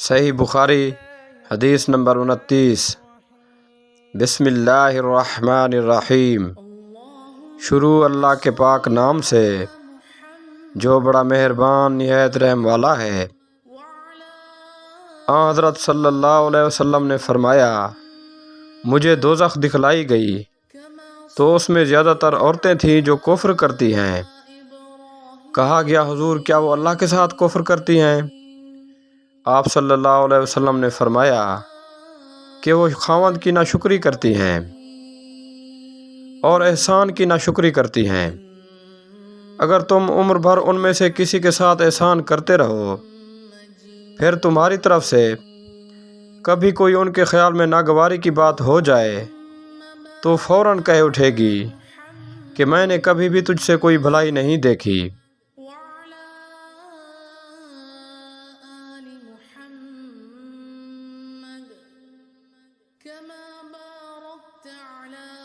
صحیح بخاری حدیث نمبر 29۔ بسم اللہ الرحمن الرحیم۔ شروع اللہ کے پاک نام سے جو بڑا مہربان نہایت رحم والا ہے۔ آن حضرت صلی اللہ علیہ وسلم نے فرمایا، مجھے دوزخ دکھلائی گئی تو اس میں زیادہ تر عورتیں تھیں جو کفر کرتی ہیں۔ کہا گیا، حضور کیا وہ اللہ کے ساتھ کفر کرتی ہیں؟ آپ صلی اللہ علیہ وسلم نے فرمایا کہ وہ خاوند کی ناشکری کرتی ہیں اور احسان کی ناشکری کرتی ہیں۔ اگر تم عمر بھر ان میں سے کسی کے ساتھ احسان کرتے رہو، پھر تمہاری طرف سے کبھی کوئی ان کے خیال میں ناگواری کی بات ہو جائے تو فوراً کہہ اٹھے گی کہ میں نے کبھی بھی تجھ سے کوئی بھلائی نہیں دیکھی۔ كما باركت على